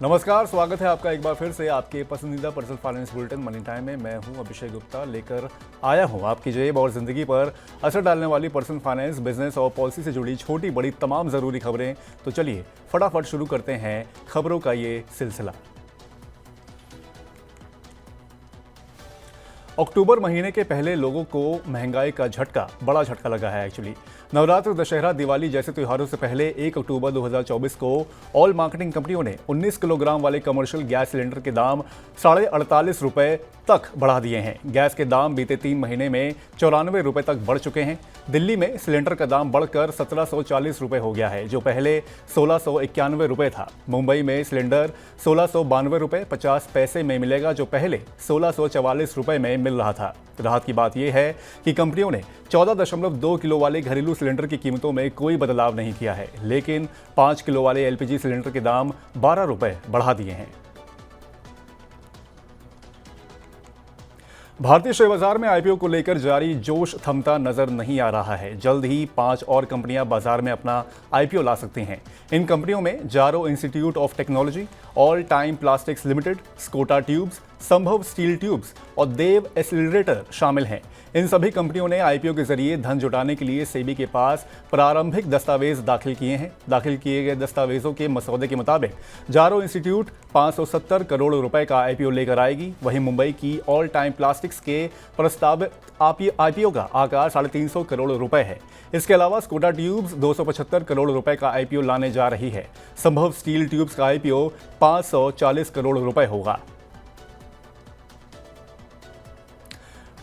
नमस्कार, स्वागत है आपका एक बार फिर से आपके पसंदीदा personal finance bulletin money time में। मैं हूं अभिषेक गुप्ता, लेकर आया हूं आपकी जेब और जिंदगी पर असर डालने वाली पर्सनल फाइनेंस, बिजनेस और पॉलिसी से जुड़ी छोटी बड़ी तमाम जरूरी खबरें। तो चलिए फटाफट शुरू करते हैं खबरों का ये सिलसिला। अक्टूबर महीने के पहले लोगों को महंगाई का बड़ा झटका लगा है। एक्चुअली नवरात्र, दशहरा, दिवाली जैसे त्योहारों से पहले 1 अक्टूबर 2024 को ऑल मार्केटिंग कंपनियों ने 19 किलोग्राम वाले कमर्शियल गैस सिलेंडर के दाम 48.5 रुपए तक बढ़ा दिए हैं। गैस के दाम बीते 3 महीने में 94 रुपए तक बढ़ चुके हैं। दिल्ली में सिलेंडर का दाम बढ़कर 1740 रुपए हो गया है, जो पहले 1691 रुपए था। मुंबई में सिलेंडर 1692 रुपए 50 पैसे में मिलेगा, जो पहले 1644 रुपए में मिल रहा था। राहत की बात यह है कि कंपनियों ने 14.2 किलो वाले घरेलू सिलेंडर की कीमतों में कोई बदलाव नहीं किया है, लेकिन 5 किलो वाले एलपीजी सिलेंडर के दाम 12 रुपए बढ़ा दिए हैं। भारतीय शेयर बाजार में आईपीओ को लेकर जारी जोश थमता नजर नहीं आ रहा है। जल्द ही 5 और कंपनियां बाजार में अपना आईपीओ ला सकती हैं। इन कंपनियों में Jaro Institute of Technology, All Time Plastics Limited, Scoda Tubes, Sambhv Steel Tubes और देव एक्सीलरेटर शामिल हैं। इन सभी कंपनियों ने आईपीओ के जरिए धन जुटाने के लिए सेबी के पास प्रारंभिक दस्तावेज दाखिल किए हैं। दाखिल किए गए दस्तावेजों के मसौदे के मुताबिक जारो इंस्टीट्यूट 570 करोड़ रुपए का आईपीओ लेकर आएगी। वहीं मुंबई की ऑल टाइम प्लास्टिक्स के प्रस्तावित आईपीओ का आकार 350 करोड़ रुपए है। इसके अलावा स्कोटा ट्यूब्स 275 करोड़ रुपए का आईपीओ लाने जा रही है। संभव स्टील ट्यूब्स का आईपीओ 540 करोड़ रुपए होगा।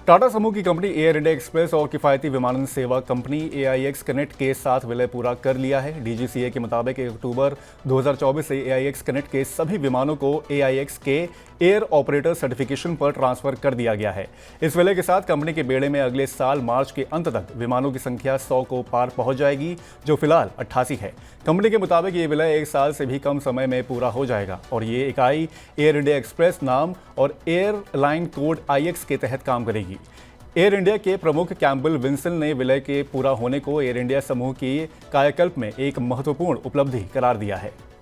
टाटा समूह की कंपनी एयर इंडिया एक्सप्रेस और किफायती विमानन सेवा कंपनी AIX कनेक्ट के साथ विलय पूरा कर लिया है। DGCA के मुताबिक 1 अक्टूबर 2024 से AIX कनेक्ट के सभी विमानों को AIX के एयर ऑपरेटर सर्टिफिकेशन पर ट्रांसफर कर दिया गया है। इस विलय के साथ कंपनी के बेड़े में अगले साल मार्च के अंत तक विमानों की संख्या 100 को पार पहुंच जाएगी, जो फिलहाल 88 है। कंपनी के मुताबिक ये विलय 1 साल से भी कम समय में पूरा हो जाएगा और ये इकाई एयर इंडिया एक्सप्रेस नाम और एयरलाइन कोड IX के तहत काम करेगी। एयर इंडिया के प्रमुख कैम्पबेल विंसल ने विलय के पूरा होने को एयर इंडिया समूह की कायाकल्प में एक महत्वपूर्ण उपलब्धि करार दिया है।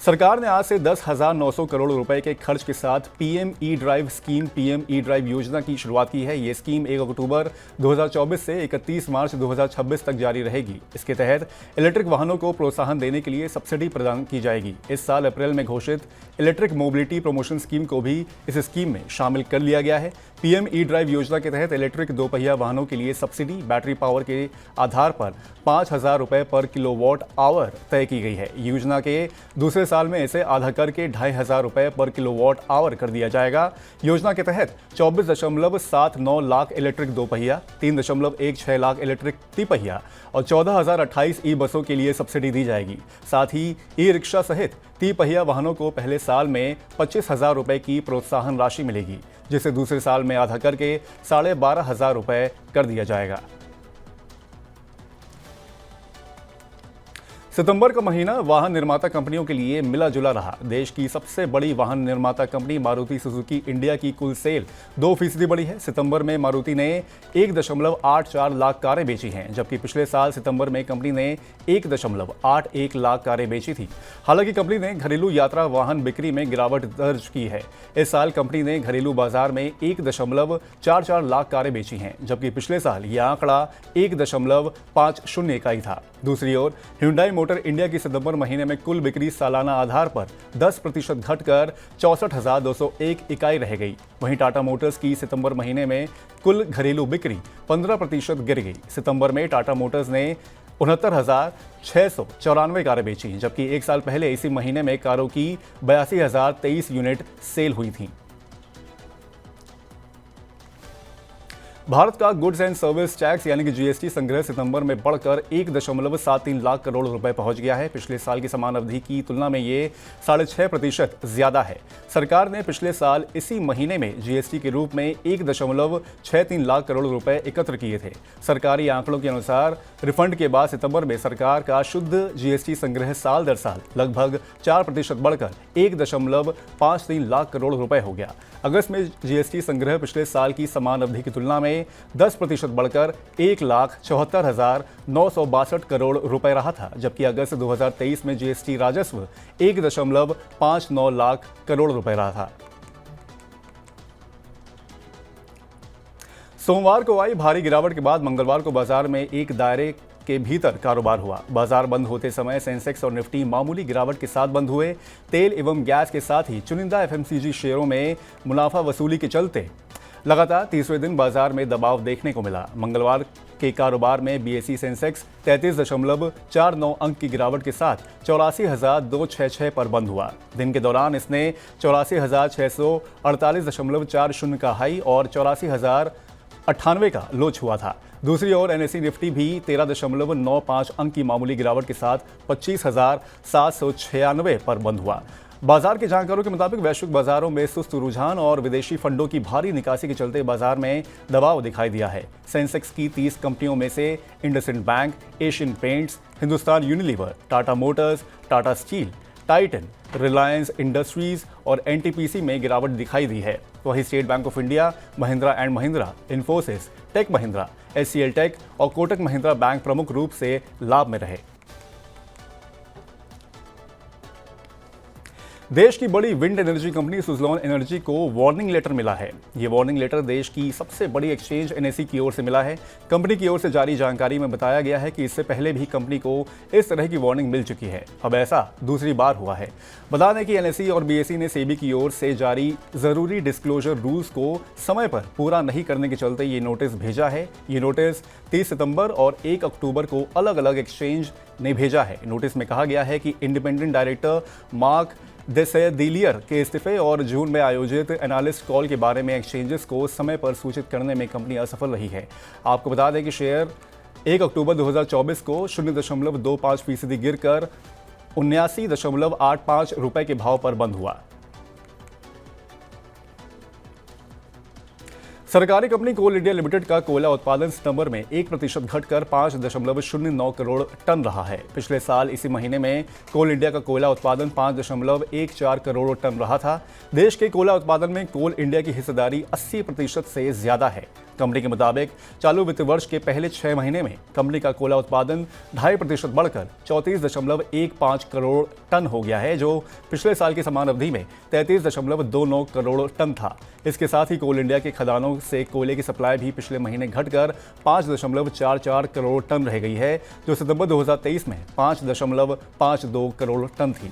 सरकार ने आज से 10,900 करोड़ रुपए के खर्च के साथ PM E-ड्राइव स्कीम, PM E-ड्राइव योजना की शुरुआत की है। ये स्कीम 1 अक्टूबर 2024 से 31 मार्च 2026 तक जारी रहेगी। इसके तहत इलेक्ट्रिक वाहनों को प्रोत्साहन देने के लिए सब्सिडी प्रदान की जाएगी। इस साल अप्रैल में घोषित इलेक्ट्रिक मोबिलिटी प्रमोशन स्कीम को भी इस स्कीम में शामिल कर लिया गया है। PM E-ड्राइव योजना के तहत इलेक्ट्रिक दोपहिया वाहनों के लिए सब्सिडी बैटरी पावर के आधार पर 5,000 रुपए पर किलोवाट आवर तय की गई है। योजना के दूसरे साल में इसे आधा करके 2,500 रुपए पर किलोवाट आवर कर दिया जाएगा। योजना के तहत 24.79 लाख इलेक्ट्रिक दोपहिया, 3.16 लाख इलेक्ट्रिक तिपहिया और 14,028 ई बसों के लिए सब्सिडी दी जाएगी। साथ ही ई रिक्शा सहित तिपहिया वाहनों को पहले साल में 25,000 रुपए की प्रोत्साहन राशि मिलेगी, जिसे दूसरे साल में आधा करके 12,500 रुपए कर दिया जाएगा। सितंबर का महीना वाहन निर्माता कंपनियों के लिए मिला जुला रहा। देश की सबसे बड़ी वाहन निर्माता कंपनी मारुति सुजुकी इंडिया की कुल सेल 2% बढ़ी है। सितंबर में मारुति ने 1.84 लाख कारें बेची हैं, जबकि पिछले साल सितंबर में कंपनी ने 1.81 लाख कारें बेची थी। हालांकि कंपनी ने घरेलू यात्रा वाहन बिक्री में गिरावट दर्ज की है। इस साल कंपनी ने घरेलू बाजार में 1.44 लाख कारें बेची हैं, जबकि पिछले साल यह आंकड़ा 1.50 इकाई था। दूसरी ओर Hyundai मोटर इंडिया की सितंबर महीने में कुल बिक्री सालाना आधार पर 10% घटकर 64,201 इकाई रह गई। वहीं टाटा मोटर्स की सितंबर महीने में कुल घरेलू बिक्री 15% गिर गई। सितंबर में टाटा मोटर्स ने 69,694 कारें बेची, जबकि एक साल पहले इसी महीने में कारों की 82,023 यूनिट सेल हुई थी। भारत का गुड्स एंड सर्विस टैक्स यानी कि GST संग्रह सितंबर में बढ़कर 1.73 लाख करोड़ रुपए पहुंच गया है। पिछले साल की समान अवधि की तुलना में ये 6.5% ज्यादा है। सरकार ने पिछले साल इसी महीने में GST के रूप में 1.63 लाख करोड़ रुपए एकत्र किए थे। सरकारी आंकड़ों के अनुसार रिफंड के बाद सितंबर में सरकार का शुद्ध GST संग्रह साल दर साल लगभग 4% बढ़कर 1.53 लाख करोड़ रुपए हो गया। अगस्त में GST संग्रह पिछले साल की समान अवधि की तुलना में में 10% बढ़कर 1,74,962 करोड़ रुपए रहा था, जबकि अगस्त 2023 में जीएसटी राजस्व 1.59 लाख करोड़ रुपए रहा था। सोमवार को आई भारी गिरावट के बाद मंगलवार को बाजार में एक दायरे के भीतर कारोबार हुआ। बाजार बंद होते समय सेंसेक्स और निफ्टी मामूली गिरावट के साथ बंद हुए। तेल एवं गैस के साथ ही चुनिंदा एफएमसीजी शेयरों में मुनाफा वसूली के चलते लगातार तीसरे दिन बाजार में दबाव देखने को मिला। मंगलवार के कारोबार में बीएसई सेंसेक्स 33.49 अंक की गिरावट के साथ 84,266 पर बंद हुआ। दिन के दौरान इसने 84,648.40 का हाई और 84,098 का लो छुआ था। दूसरी ओर एनएसई निफ्टी भी 13.95 अंक की मामूली गिरावट के साथ 25,796 पर बंद हुआ। बाजार के जानकारों के मुताबिक वैश्विक बाजारों में सुस्त रुझान और विदेशी फंडों की भारी निकासी के चलते बाजार में दबाव दिखाई दिया है। सेंसेक्स की 30 कंपनियों में से IndusInd Bank, Asian Paints, Hindustan Unilever, Tata Motors, Tata Steel, Titan, Reliance Industries और एनटीपीसी में गिरावट दिखाई दी है। वहीं State Bank of India, Mahindra and Mahindra, Infosys, Tech Mahindra, HCL Tech और कोटक महिंद्रा बैंक प्रमुख रूप से लाभ में रहे। देश की बड़ी wind energy company Suzlon energy को वार्निंग लेटर मिला है। ये वार्निंग लेटर देश की सबसे बड़ी एक्सचेंज एनएसई की ओर से मिला है। कंपनी की ओर से जारी जानकारी में बताया गया है कि इससे पहले भी कंपनी को इस तरह की वार्निंग मिल चुकी है। अब ऐसा दूसरी बार हुआ है। बता दें कि एनएसई और बीएसई ने सेबी की ओर से जारी जरूरी डिस्क्लोजर रूल्स को समय पर पूरा नहीं करने के चलते ये नोटिस भेजा है। ये नोटिस 30 सितंबर और 1 अक्टूबर को अलग अलग एक्सचेंज ने भेजा है। नोटिस में कहा गया है कि इंडिपेंडेंट डायरेक्टर मार्क देसेदिलियर के इस्तीफे और जून में आयोजित एनालिस्ट कॉल के बारे में एक्सचेंजेस को समय पर सूचित करने में कंपनी असफल रही है। आपको बता दें कि शेयर 1 अक्टूबर 2024 को 0.25% गिरकर 79.85 रुपए के भाव पर बंद हुआ। सरकारी कंपनी कोल इंडिया लिमिटेड का कोयला उत्पादन सितंबर में 1% घटकर 5.09 करोड़ टन रहा है। पिछले साल इसी महीने में कोल इंडिया का कोयला उत्पादन 5.14 करोड़ टन रहा था। देश के कोयला उत्पादन में कोल इंडिया की हिस्सेदारी 80% से ज्यादा है। कंपनी के मुताबिक चालू वित्त वर्ष के पहले 6 महीने में कंपनी का कोयला उत्पादन 2.5% बढ़कर 34.15 करोड़ टन हो गया है, जो पिछले साल की समान अवधि में 33.29 करोड़ टन था। इसके साथ ही कोल इंडिया के खदानों से कोयले की सप्लाई भी पिछले महीने घटकर 5.44 करोड़ टन रह गई है, जो सितंबर 2023 में 5.52 करोड़ टन थी।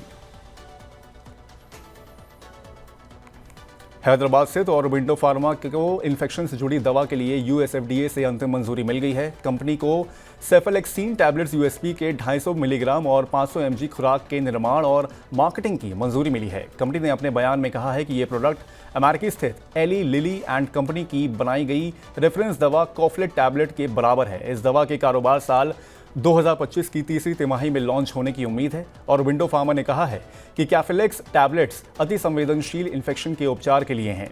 हैदराबाद स्थित ऑरोबिंदो फार्मा को इन्फेक्शन से जुड़ी दवा के लिए यूएसएफडीए से अंतिम मंजूरी मिल गई है। कंपनी को सेफेलेक्सिन टैबलेट्स यूएसपी के 250 मिलीग्राम और 500 mg खुराक के निर्माण और मार्केटिंग की मंजूरी मिली है। कंपनी ने अपने बयान में कहा है कि ये प्रोडक्ट अमेरिकी स्थित एली लिली एंड कंपनी की बनाई गई रेफरेंस दवा कॉफलेट टैबलेट के बराबर है। इस दवा के कारोबार साल 2025 की तीसरी तिमाही में लॉन्च होने की उम्मीद है। और विंडो फार्मा ने कहा है कि कैफेलेक्स टैबलेट्स अति संवेदनशील इन्फेक्शन के उपचार के लिए हैं।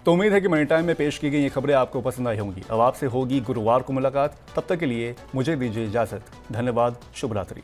तो उम्मीद है कि मनी टाइम में पेश की गई ये खबरें आपको पसंद आई होंगी। अब आपसे होगी गुरुवार को मुलाकात। तब तक के लिए मुझे दीजिए इजाजत। धन्यवाद। शुभ रात्रि।